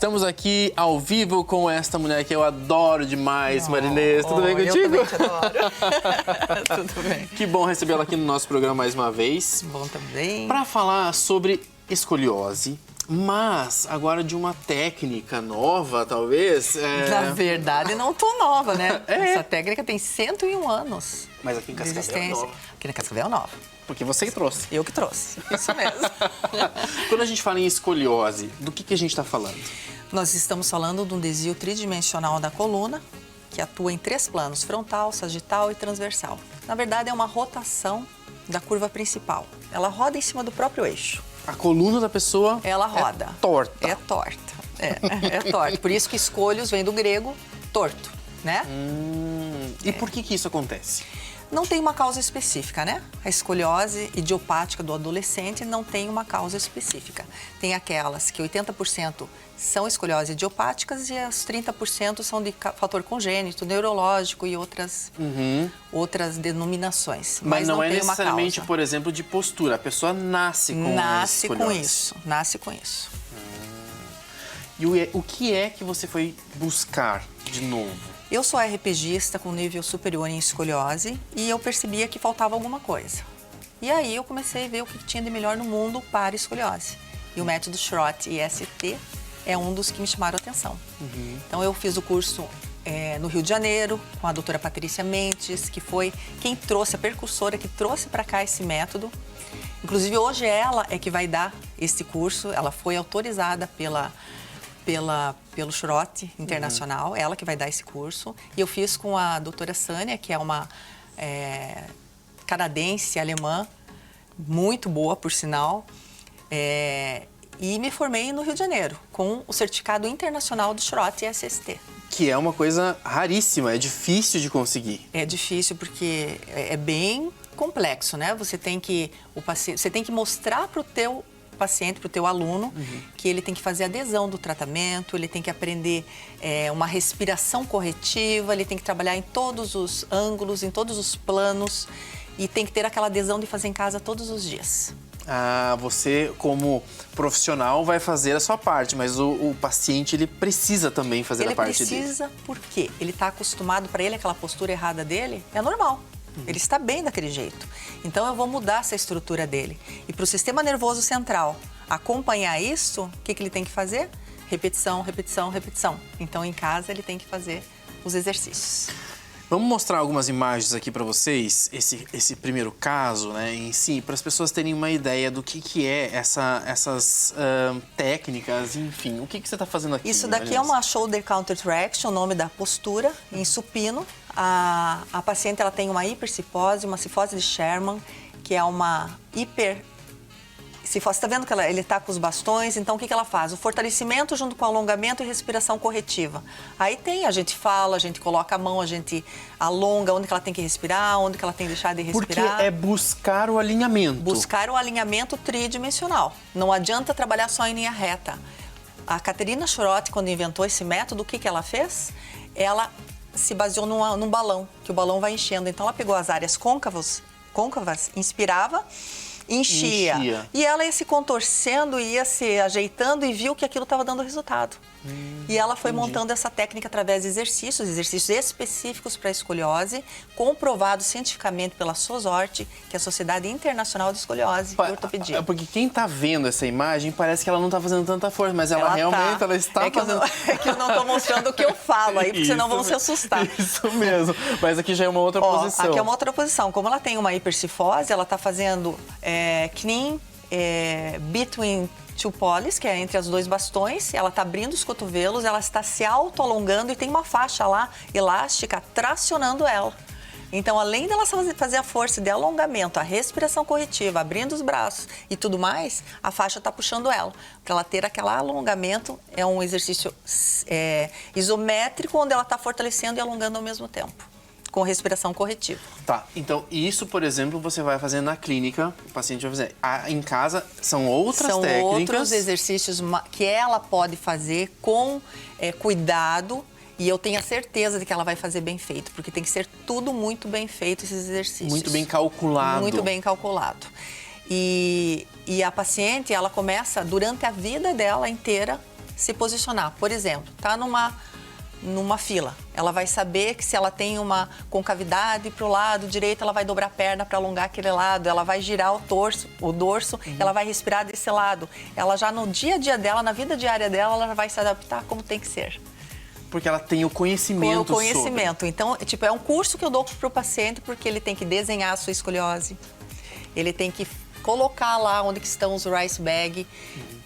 Estamos aqui ao vivo com esta mulher que eu adoro demais, Marinês. Tudo bem contigo? Eu também te adoro. Tudo bem. Que bom recebê-la aqui no nosso programa mais uma vez. Bom também. Para falar sobre escoliose, mas agora de uma técnica nova, talvez. Na verdade, não tão nova, né? É. Essa técnica tem 101 anos. Mas aqui em de Cascavel é existência. nova. Aqui na Cascavel é nova. Porque você que trouxe. Eu que trouxe. Isso mesmo. Quando a gente fala em escoliose, do que a gente está falando? Nós estamos falando de um desvio tridimensional da coluna, que atua em 3 planos: frontal, sagital e transversal. Na verdade, é uma rotação da curva principal. Ela roda em cima do próprio eixo. A coluna da pessoa Ela roda. é torta. É torta. É torta. Por isso que escolhos vem do grego torto, né? E por que isso acontece? Não tem uma causa específica, né? A escoliose idiopática do adolescente não tem uma causa específica. Tem aquelas que 80% são escoliose idiopáticas e as 30% são de fator congênito, neurológico e outras denominações. Mas não é tem uma necessariamente, causa. por exemplo, de postura. A pessoa nasce com Nasce com escoliose. isso, nasce com isso. E o que é que você foi buscar de novo? Eu sou RPGista com nível superior em escoliose e eu percebia que faltava alguma coisa. E aí eu comecei a ver o que tinha de melhor no mundo para escoliose. E o método Schrott IST é um dos que me chamaram a atenção. Então eu fiz o curso no Rio de Janeiro com a doutora Patrícia Mendes, que foi quem trouxe, a precursora que trouxe para cá esse método. Inclusive hoje ela é que vai dar esse curso, ela foi autorizada pelo Schrott Internacional, ela que vai dar esse curso. E eu fiz com a doutora Sânia, que é uma canadense, alemã, muito boa, por sinal. E me formei no Rio de Janeiro, com o certificado internacional do Schrott IST. Que é uma coisa raríssima, é difícil de conseguir. É difícil porque é bem complexo, né? Você tem que mostrar para o teu paciente, para o teu aluno, que ele tem que fazer adesão do tratamento, ele tem que aprender uma respiração corretiva, ele tem que trabalhar em todos os ângulos, em todos os planos e tem que ter aquela adesão de fazer em casa todos os dias. Ah, você como profissional vai fazer a sua parte, mas o paciente ele precisa também fazer a parte dele. Ele precisa porque ele está acostumado, para ele aquela postura errada dele é normal. Ele está bem daquele jeito. Então, eu vou mudar essa estrutura dele. E para o sistema nervoso central acompanhar isso, o que ele tem que fazer? Repetição, repetição, repetição. Então, em casa, ele tem que fazer os exercícios. Vamos mostrar algumas imagens aqui para vocês, esse primeiro caso, né, em si, para as pessoas terem uma ideia do que é essas técnicas, enfim. O que você está fazendo aqui? Isso daqui é uma shoulder counter traction, o nome da postura, em supino. A paciente ela tem uma hipercifose, uma cifose de Sherman, que é uma hipercifose. Você está vendo que ele está com os bastões, então o que ela faz? O fortalecimento junto com o alongamento e respiração corretiva. Aí a gente fala, a gente coloca a mão, a gente alonga onde que ela tem que respirar, onde que ela tem que deixar de respirar. Porque é buscar o alinhamento. Buscar o alinhamento tridimensional. Não adianta trabalhar só em linha reta. A Caterina Schrott, quando inventou esse método, o que ela fez? Ela se baseou num balão, que o balão vai enchendo. Então, ela pegou as áreas côncavas, inspirava, enchia. E ela ia se contorcendo, ia se ajeitando e viu que aquilo estava dando resultado. E ela foi montando essa técnica através de exercícios específicos para escoliose, comprovado cientificamente pela SOSORT, que é a Sociedade Internacional de Escoliose e Ortopedia. Porque quem está vendo essa imagem parece que ela não está fazendo tanta força, mas ela realmente ela está fazendo... É que eu não estou mostrando o que eu falo aí, porque senão vão se assustar. Isso mesmo. Mas aqui já é uma outra posição. Aqui é uma outra posição. Como ela tem uma hipercifose, ela está fazendo kneeling between two polys, que é entre os 2 bastões. Ela está abrindo os cotovelos, ela está se auto-alongando e tem uma faixa lá elástica tracionando ela. Então, além dela fazer a força de alongamento, a respiração corretiva, abrindo os braços e tudo mais, a faixa está puxando ela. Para ela ter aquele alongamento, é um exercício isométrico, onde ela está fortalecendo e alongando ao mesmo tempo, com respiração corretiva. Tá, então isso, por exemplo, você vai fazer na clínica, o paciente vai fazer. Em casa, são outras técnicas. São outros exercícios que ela pode fazer com cuidado. E eu tenho a certeza de que ela vai fazer bem feito, porque tem que ser tudo muito bem feito, esses exercícios. Muito bem calculado. Muito bem calculado. E a paciente, ela começa, durante a vida dela inteira, se posicionar. Por exemplo, tá numa fila. Ela vai saber que se ela tem uma concavidade para o lado direito, ela vai dobrar a perna para alongar aquele lado, ela vai girar o dorso, ela vai respirar desse lado. Ela já no dia a dia dela, na vida diária dela, ela já vai se adaptar como tem que ser. Porque ela tem o conhecimento Com o conhecimento. Então, tipo, é um curso que eu dou para o paciente porque ele tem que desenhar a sua escoliose, ele tem que colocar lá onde que estão os rice bag,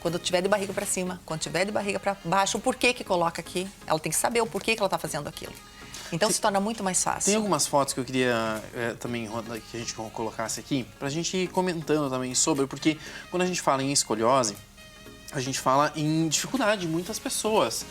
quando tiver de barriga para cima, quando tiver de barriga para baixo, o porquê que coloca aqui. Ela tem que saber o porquê que ela está fazendo aquilo. Então se torna muito mais fácil. Tem algumas fotos que eu queria também que a gente colocasse aqui, pra gente ir comentando também sobre, porque quando a gente fala em escoliose, a gente fala em dificuldade de muitas pessoas.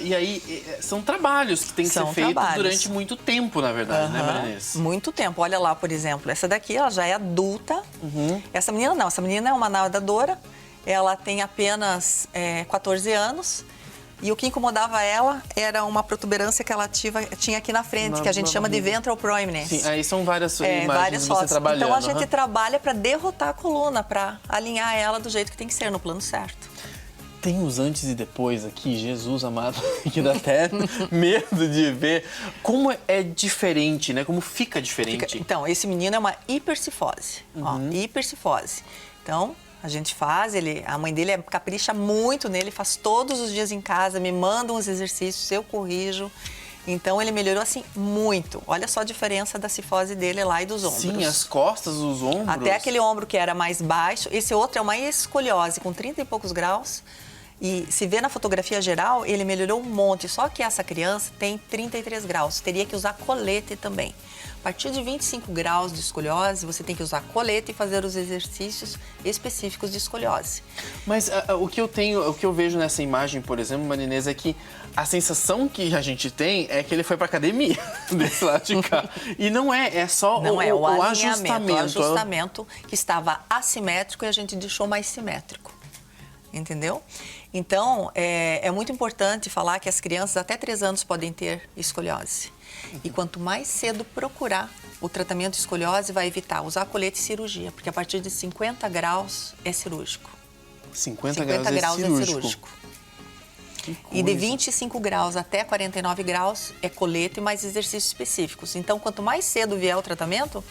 E aí, são trabalhos que têm que ser feitos durante muito tempo, na verdade, né, Marinês? Muito tempo. Olha lá, por exemplo, essa daqui, ela já é adulta. Essa menina não, essa menina é uma nadadora. Ela tem apenas 14 anos. E o que incomodava ela era uma protuberância que ela tinha aqui na frente, que a gente chama de ventral proeminence. Sim, aí são várias imagens de você trabalhando. Então a gente trabalha para derrotar a coluna, para alinhar ela do jeito que tem que ser, no plano certo. Tem os antes e depois aqui, Jesus amado, que dá até medo de ver. Como é diferente, né? Como fica diferente. Então, esse menino é uma hipercifose. Ó, hipercifose. Então, a gente faz, a mãe dele capricha muito nele, faz todos os dias em casa, me manda uns exercícios, eu corrijo. Então, ele melhorou, assim, muito. Olha só a diferença da cifose dele lá e dos ombros. Sim, as costas, os ombros. Até aquele ombro que era mais baixo. Esse outro é uma escoliose com 30 e poucos graus. E se vê na fotografia geral, ele melhorou um monte. Só que essa criança tem 33 graus. Teria que usar colete também. A partir de 25 graus de escoliose, você tem que usar colete e fazer os exercícios específicos de escoliose. Mas o que eu vejo nessa imagem, por exemplo, Marinês, é que a sensação que a gente tem é que ele foi pra academia desse lado de cá. E não é só o ajustamento. O ajustamento que estava assimétrico e a gente deixou mais simétrico. Entendeu? Então, é muito importante falar que as crianças até 3 anos podem ter escoliose. E quanto mais cedo procurar o tratamento de escoliose, vai evitar usar colete e cirurgia, porque a partir de 50 graus é cirúrgico. 50 graus é cirúrgico. E de 25 graus até 49 graus é colete e mais exercícios específicos. Então, quanto mais cedo vier o tratamento,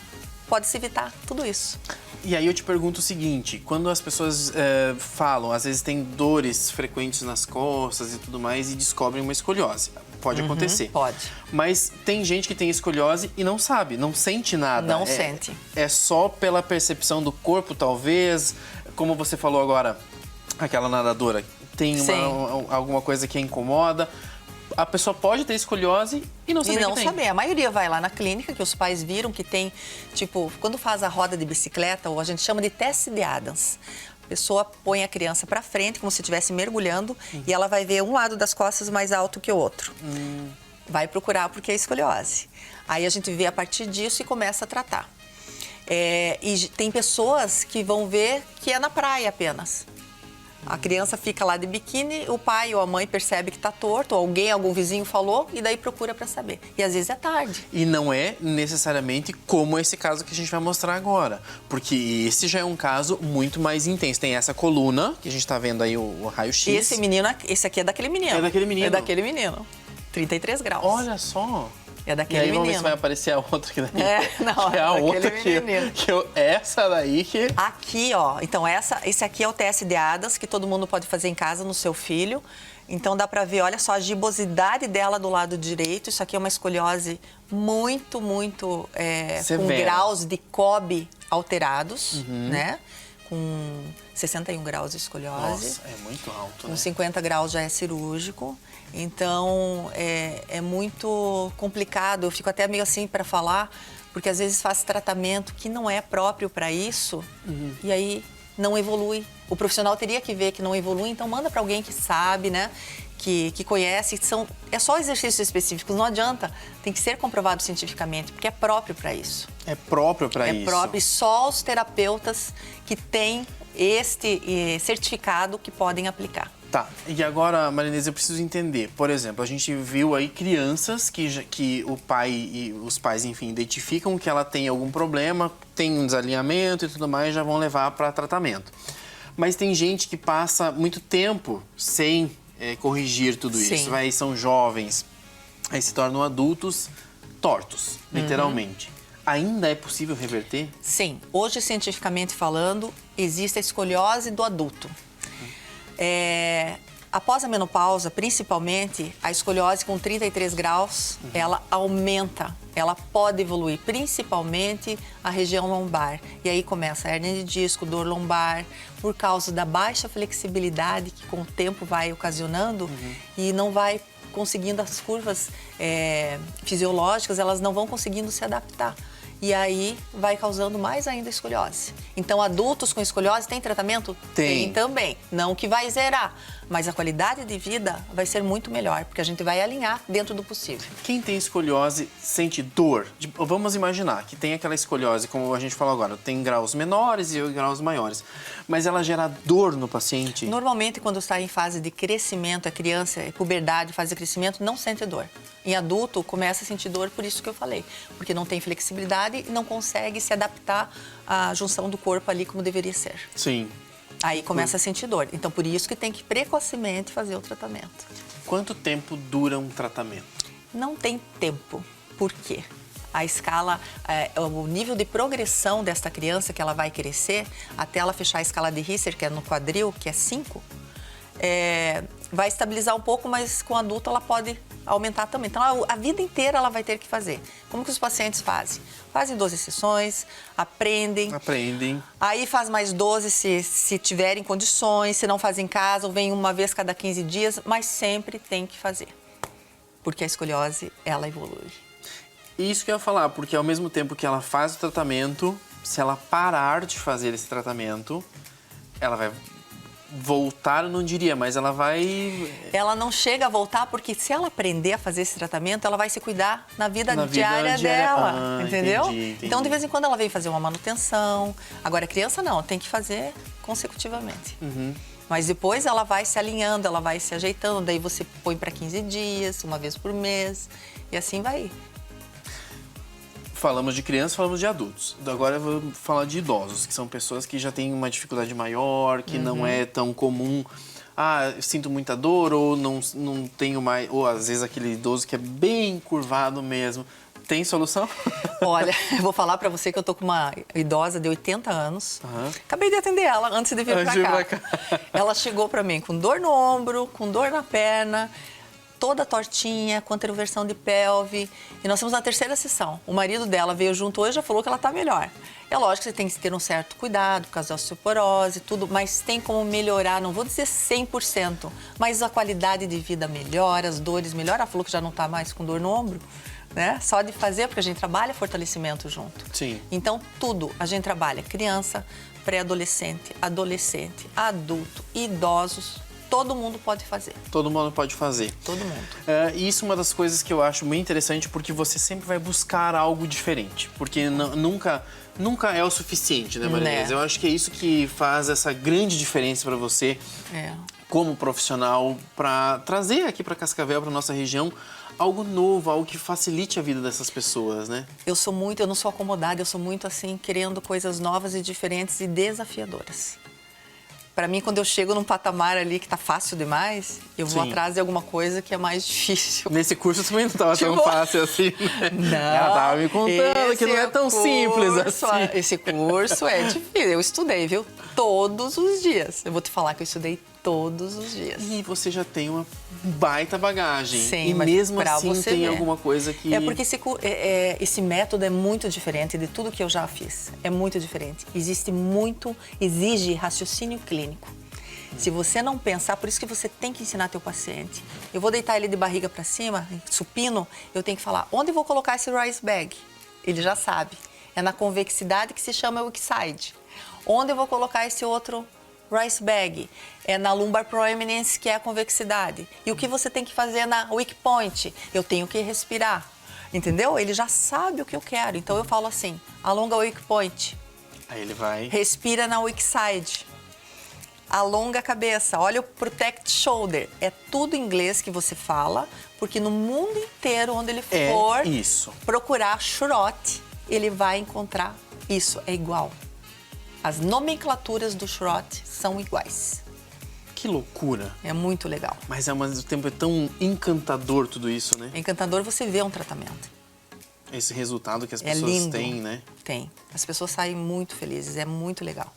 pode-se evitar tudo isso. E aí eu te pergunto o seguinte, quando as pessoas falam, às vezes tem dores frequentes nas costas e tudo mais e descobrem uma escoliose. Pode acontecer. Pode. Mas tem gente que tem escoliose e não sabe, não sente nada. Não sente. É só pela percepção do corpo, talvez. Como você falou agora, aquela nadadora, tem alguma coisa que a incomoda. A pessoa pode ter escoliose e não saber que tem. A maioria vai lá na clínica, que os pais viram que tem, tipo, quando faz a roda de bicicleta, ou a gente chama de teste de Adams. A pessoa põe a criança para frente, como se estivesse mergulhando, e ela vai ver um lado das costas mais alto que o outro. Vai procurar porque é escoliose. Aí a gente vê a partir disso e começa a tratar. E tem pessoas que vão ver que é na praia apenas. A criança fica lá de biquíni, o pai ou a mãe percebe que está torto, ou algum vizinho falou, e daí procura para saber. E às vezes é tarde. E não é necessariamente como esse caso que a gente vai mostrar agora. Porque esse já é um caso muito mais intenso. Tem essa coluna, que a gente está vendo aí o raio-x. Esse aqui é daquele menino. É daquele menino? É daquele menino. 33 graus. Olha só. É daquele menino. E aí vamos ver se vai aparecer a outra aqui daí. Não, que é a outra essa daí que... Aqui, ó. Então, esse aqui é o teste de Adams, que todo mundo pode fazer em casa no seu filho. Então, dá pra ver, olha só, a gibosidade dela do lado direito. Isso aqui é uma escoliose muito com graus de Cobb alterados, né? Com 61 graus de escoliose. Nossa, é muito alto, né? Com 50 graus já é cirúrgico. Então, é muito complicado. Eu fico até meio assim para falar, porque às vezes faz tratamento que não é próprio para isso e aí não evolui. O profissional teria que ver que não evolui, então manda para alguém que sabe, né? Que conhece. É só exercícios específicos, não adianta. Tem que ser comprovado cientificamente, porque é próprio para isso. É próprio para isso? É próprio. E só os terapeutas que têm este certificado que podem aplicar. Tá, e agora, Marinês, eu preciso entender. Por exemplo, a gente viu aí crianças que o pai e os pais, enfim, identificam que ela tem algum problema, tem um desalinhamento e tudo mais, já vão levar para tratamento. Mas tem gente que passa muito tempo sem corrigir tudo Sim. isso. Aí são jovens, aí se tornam adultos tortos, literalmente. Ainda é possível reverter? Sim. Hoje, cientificamente falando, existe a escoliose do adulto. Após a menopausa, principalmente, a escoliose com 33 graus, ela aumenta, ela pode evoluir, principalmente a região lombar. E aí começa a hérnia de disco, dor lombar, por causa da baixa flexibilidade que com o tempo vai ocasionando e não vai conseguindo as curvas fisiológicas, elas não vão conseguindo se adaptar. E aí vai causando mais ainda escoliose. Então, adultos com escoliose têm tratamento? Tem também. Não que vai zerar, mas a qualidade de vida vai ser muito melhor, porque a gente vai alinhar dentro do possível. Quem tem escoliose sente dor. Vamos imaginar que tem aquela escoliose, como a gente falou agora, tem graus menores e graus maiores. Mas ela gera dor no paciente? Normalmente, quando está em fase de crescimento, a criança, puberdade, fase de crescimento, não sente dor. Em adulto, começa a sentir dor, por isso que eu falei. Porque não tem flexibilidade e não consegue se adaptar à junção do corpo ali como deveria ser. Sim. Aí começa a sentir dor. Então, por isso que tem que precocemente fazer o tratamento. Quanto tempo dura um tratamento? Não tem tempo. Por quê? A escala, o nível de progressão desta criança que ela vai crescer, até ela fechar a escala de Richter, que é no quadril, que é 5, vai estabilizar um pouco, mas com adulto ela pode aumentar também. Então, a vida inteira ela vai ter que fazer. Como que os pacientes fazem? Fazem 12 sessões, aprendem. Aí faz mais 12 se tiverem condições, se não fazem em casa, ou vem uma vez cada 15 dias, mas sempre tem que fazer. Porque a escoliose, ela evolui. Isso que eu ia falar, porque ao mesmo tempo que ela faz o tratamento, se ela parar de fazer esse tratamento, ela vai voltar, eu não diria, mas ela vai... Ela não chega a voltar porque se ela aprender a fazer esse tratamento, ela vai se cuidar na vida diária dela, entendeu? Entendi. Então, de vez em quando, ela vem fazer uma manutenção. Agora, a criança não, tem que fazer consecutivamente. Mas depois ela vai se alinhando, ela vai se ajeitando, daí você põe para 15 dias, uma vez por mês, e assim vai. Falamos de crianças, falamos de adultos. Agora eu vou falar de idosos, que são pessoas que já têm uma dificuldade maior, que não é tão comum. Ah, eu sinto muita dor, ou não tenho mais... Ou às vezes aquele idoso que é bem curvado mesmo. Tem solução? Olha, eu vou falar pra você que eu tô com uma idosa de 80 anos. Acabei de atender ela antes de vir pra cá. Ela chegou pra mim com dor no ombro, com dor na perna, toda tortinha, com anteroversão de pelve. E nós estamos na 3ª sessão. O marido dela veio junto hoje e já falou que ela tá melhor. É lógico que você tem que ter um certo cuidado por causa da osteoporose e tudo, mas tem como melhorar, não vou dizer 100%, mas a qualidade de vida melhora, as dores melhoram. Ela falou que já não tá mais com dor no ombro, né? Só de fazer, porque a gente trabalha fortalecimento junto. Sim. Então, tudo. A gente trabalha criança, pré-adolescente, adolescente, adulto, idosos. Todo mundo pode fazer. Todo mundo pode fazer. Todo mundo. Isso é uma das coisas que eu acho muito interessante, porque você sempre vai buscar algo diferente. Porque nunca é o suficiente, né, Maria? Eu acho que é isso que faz essa grande diferença para você, como profissional, para trazer aqui para Cascavel, para nossa região, algo novo, algo que facilite a vida dessas pessoas, né? Eu não sou acomodada, eu sou muito assim, querendo coisas novas e diferentes e desafiadoras. Para mim, quando eu chego num patamar ali que tá fácil demais, eu vou atrás de alguma coisa que é mais difícil. Nesse curso também não tava tão fácil assim, né? Não. Ela tava me contando que não é tão simples assim. Esse curso é difícil. Eu estudei, viu? Todos os dias. Eu vou te falar que eu estudei todos os dias. E você já tem uma baita bagagem. Sim, e mas mesmo pra assim você tem ver. alguma coisa que... É porque esse método é muito diferente de tudo que eu já fiz. É muito diferente. Exige raciocínio clínico. Se você não pensar, por isso que você tem que ensinar teu paciente. Eu vou deitar ele de barriga para cima, supino, eu tenho que falar, onde eu vou colocar esse rise bag? Ele já sabe. É na convexidade que se chama weak side. Onde eu vou colocar esse outro rise bag? É na lumbar proeminence, que é a convexidade. E o que você tem que fazer na weak point? Eu tenho que respirar. Entendeu? Ele já sabe o que eu quero. Então eu falo assim, alonga a weak point. Aí ele vai... Respira na weak side. Alonga a cabeça, olha o protect shoulder. É tudo inglês que você fala, porque no mundo inteiro, onde ele for procurar Schroth, ele vai encontrar isso, é igual. As nomenclaturas do Schroth são iguais. Que loucura. É muito legal. Mas ao mesmo tempo é tão encantador tudo isso, né? É encantador você ver um tratamento. Esse resultado que as É pessoas lindo. têm, né? Tem. As pessoas saem muito felizes, é muito legal.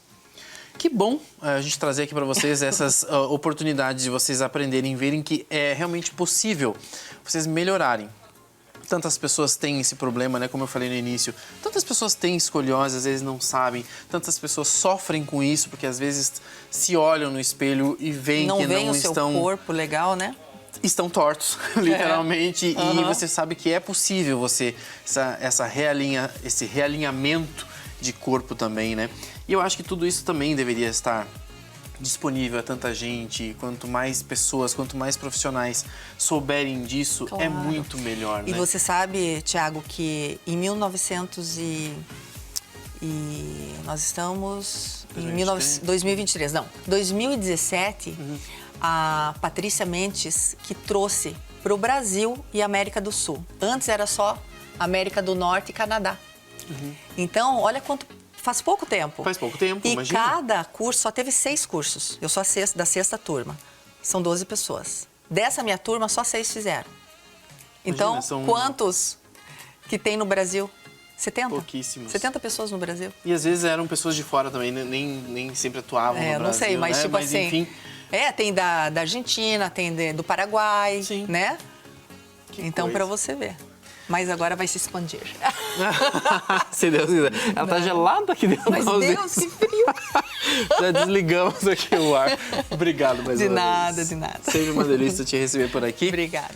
Que bom a gente trazer aqui para vocês essas oportunidades de vocês aprenderem, verem que é realmente possível vocês melhorarem. Tantas pessoas têm esse problema, né? Como eu falei no início. Tantas pessoas têm escoliose, às vezes não sabem. Tantas pessoas sofrem com isso, porque às vezes se olham no espelho e veem Não que vem não o seu estão... corpo legal, né? Estão tortos, literalmente. Uhum. E você sabe que é possível você... esse realinhamento de corpo também, né? E eu acho que tudo isso também deveria estar disponível a tanta gente. Quanto mais pessoas, quanto mais profissionais souberem disso, Claro. é muito melhor, né? E você sabe, Thiago, que em nós estamos em 2023, não, 2017, a Patrícia Mentes que trouxe para o Brasil e América do Sul. Antes era só América do Norte e Canadá. Então, olha quanto... Faz pouco tempo. Faz pouco tempo, e imagina. cada curso só teve 6 cursos. Eu sou da sexta turma. São 12 pessoas. Dessa minha turma, só 6 fizeram. Então, são- quantos que tem no Brasil? 70? Pouquíssimos. 70 pessoas no Brasil. E às vezes eram pessoas de fora também, né? nem sempre atuavam no Brasil, Não sei, mas né? tipo assim... Enfim, tem da Argentina, tem do Paraguai, Sim. né? Então, coisa. para você ver. Mas agora vai se expandir. se Deus quiser. Ela tá gelada aqui dentro. Mas Deus, que frio! Já desligamos aqui o ar. Obrigado mais De uma nada, vez. de nada. Sempre uma delícia te receber por aqui. Obrigada.